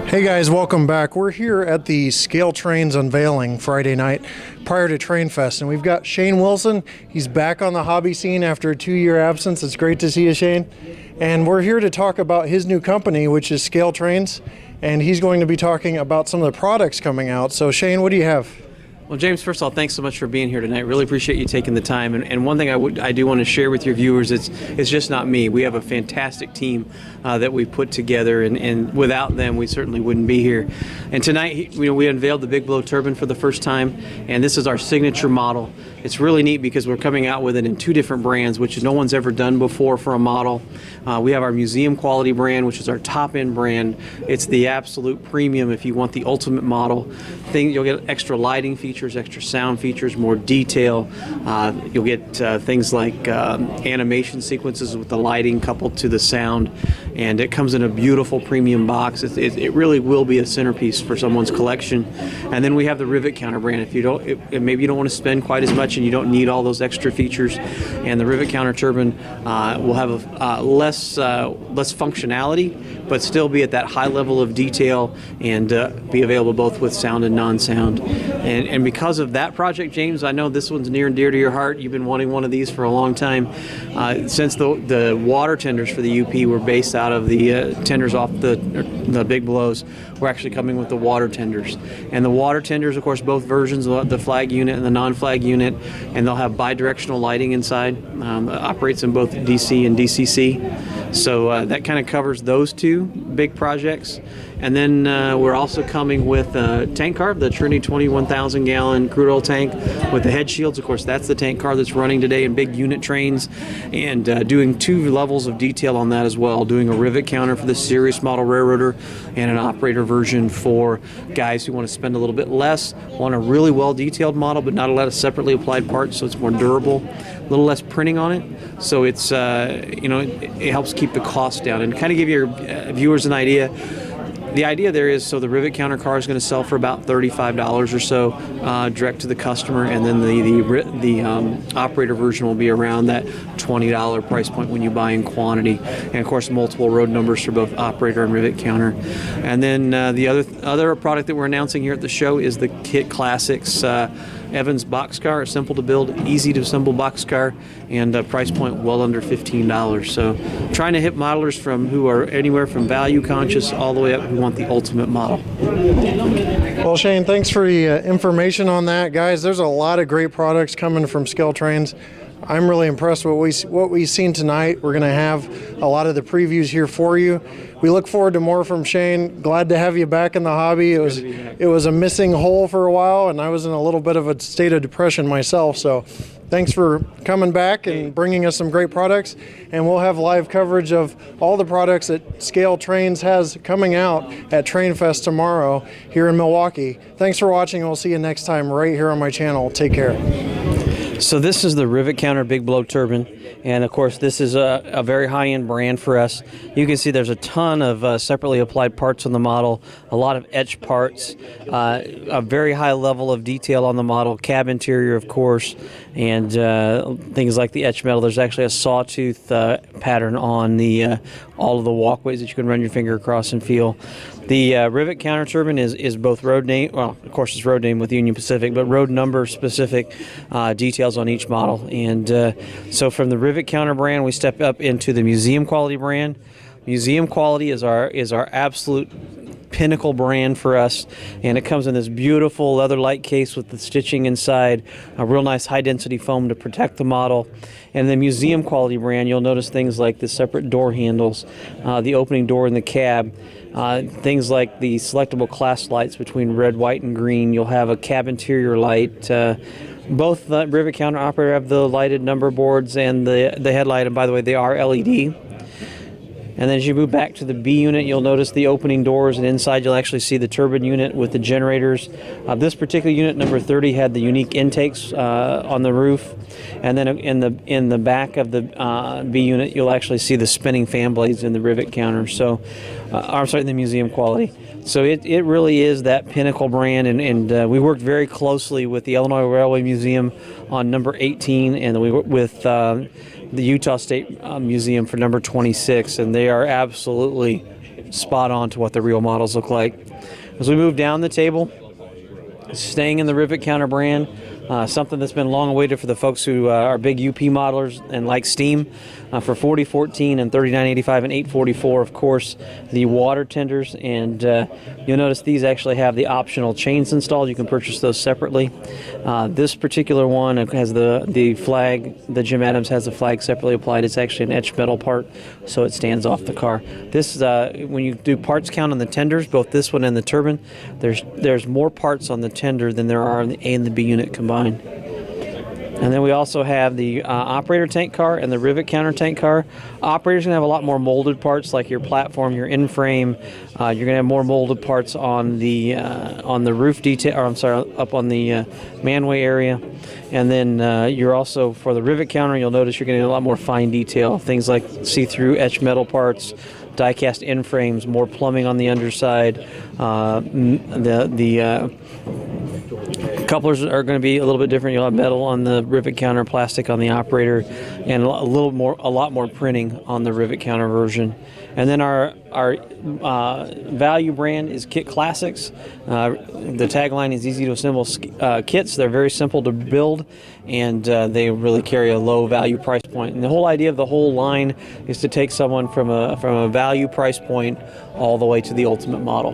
Hey guys, welcome back. We're here at the Scale Trains unveiling Friday night prior to Train Fest, and we've got Shane Wilson. He's back on the hobby scene after a 2-year absence. It's great to see you, Shane. And we're here to talk about his new company, which is Scale Trains, and he's going to be talking about some of the products coming out. So Shane, what do you have? Well, James, first of all, thanks so much for being here tonight. Really appreciate you taking the time. And one thing I do want to share with your viewers, it's just not me. We have a fantastic team that we put together, and without them, we certainly wouldn't be here. And tonight, we unveiled the Big Blow Turbine for the first time, and this is our signature model. It's really neat because we're coming out with it in 2 different brands, which no one's ever done before for a model. We have our museum quality brand, which is our top-end brand. It's the absolute premium if you want the ultimate model. You'll get extra lighting features, extra sound features, more detail. You'll get things like animation sequences with the lighting coupled to the sound, and it comes in a beautiful premium box. It really will be a centerpiece for someone's collection. And then we have the Rivet Counter brand. If maybe you don't want to spend quite as much and you don't need all those extra features, and the Rivet Counter turbine will have less functionality, but still be at that high level of detail and be available both with sound and non-sound. And because of that project, James, I know this one's near and dear to your heart. You've been wanting one of these for a long time. Since the water tenders for the UP were based out of the tenders off the Big Blows, we're actually coming with the water tenders. And the water tenders, of course, both versions, the flag unit and the non-flag unit, and they'll have bidirectional lighting inside. Operates in both DC and DCC. So that kind of covers those 2 big projects. And then we're also coming with a tank car, the Trinity 21,000 gallon crude oil tank with the head shields. Of course, that's the tank car that's running today in big unit trains, and doing 2 levels of detail on that as well, doing a rivet counter for the series model railroader and an operator version for guys who want to spend a little bit less, want a really well detailed model but not a lot of separately applied parts, so it's more durable, a little less printing on it. So it's it helps keep the cost down and kind of give your viewers an idea. The idea there is, so the rivet counter car is going to sell for about $35 or so direct to the customer, and then the operator version will be around that $20 price point when you buy in quantity, and of course multiple road numbers for both operator and rivet counter. And then the other product that we're announcing here at the show is the Kit Classics Evans boxcar, a simple to build, easy to assemble boxcar, and a price point well under $15. So trying to hit modelers who are anywhere from value conscious all the way up who want the ultimate model. Well, Shane, thanks for the information on that. Guys, there's a lot of great products coming from Scale Trains. I'm really impressed with what we've seen tonight. We're going to have a lot of the previews here for you. We look forward to more from Shane. Glad to have you back in the hobby. It was a missing hole for a while, and I was in a little bit of a state of depression myself. So thanks for coming back and bringing us some great products. And we'll have live coverage of all the products that Scale Trains has coming out at Train Fest tomorrow here in Milwaukee. Thanks for watching, and we'll see you next time right here on my channel. Take care. So this is the Rivet Counter Big Blow Turbine, and of course this is a very high-end brand for us. You can see there's a ton of separately applied parts on the model, a lot of etched parts, a very high level of detail on the model, cab interior of course, and things like the etched metal. There's actually a sawtooth pattern on all of the walkways that you can run your finger across and feel. The Rivet Counter Turbine is both road name, well, of course it's road name with Union Pacific, but road number specific details on each model. And so from the Rivet Counter brand, we step up into the Museum Quality brand. Museum Quality is our absolute pinnacle brand for us, and it comes in this beautiful leather light case with the stitching inside, a real nice high density foam to protect the model. And the Museum Quality brand, you'll notice things like the separate door handles, the opening door in the cab, things like the selectable class lights between red, white, and green. You'll have a cab interior light. Both the Rivet Counter operator have the lighted number boards and the headlight, and by the way, they are LED. And then as you move back to the B unit, you'll notice the opening doors, and inside you'll actually see the turbine unit with the generators. This particular unit, number 30, had the unique intakes on the roof. And then in the back of the B unit, you'll actually see the spinning fan blades in the Rivet Counter. So, I'm sorry, the Museum Quality. So it really is that pinnacle brand, and we worked very closely with the Illinois Railway Museum on number 18, and we worked with the Utah State Museum for number 26, and they are absolutely spot on to what the real models look like. As we move down the table, staying in the Rivet Counter brand, something that's been long awaited for the folks who are big UP modelers and like steam. For $40.14 and $39.85 and $8.44, of course, the water tenders, and you'll notice these actually have the optional chains installed. You can purchase those separately. This particular one has the flag. The Jim Adams has the flag separately applied. It's actually an etched metal part, so it stands off the car. This, when you do parts count on the tenders, both this one and the turbine, there's more parts on the tender than there are on the A and the B unit combined. And then we also have the operator tank car and the Rivet Counter tank car. Operator's going to have a lot more molded parts, like your platform, your in-frame. You're going to have more molded parts on the roof detail, or I'm sorry, up on the manway area. And then you're also, for the Rivet Counter, you'll notice you're getting a lot more fine detail, things like see-through etched metal parts, die-cast in-frames, more plumbing on the underside. Couplers are going to be a little bit different. You'll have metal on the Rivet Counter, plastic on the operator, and a lot more printing on the Rivet Counter version. And then our value brand is Kit Classics. The tagline is easy to assemble kits. They're very simple to build, and they really carry a low value price point. And the whole idea of the whole line is to take someone from a value price point all the way to the ultimate model.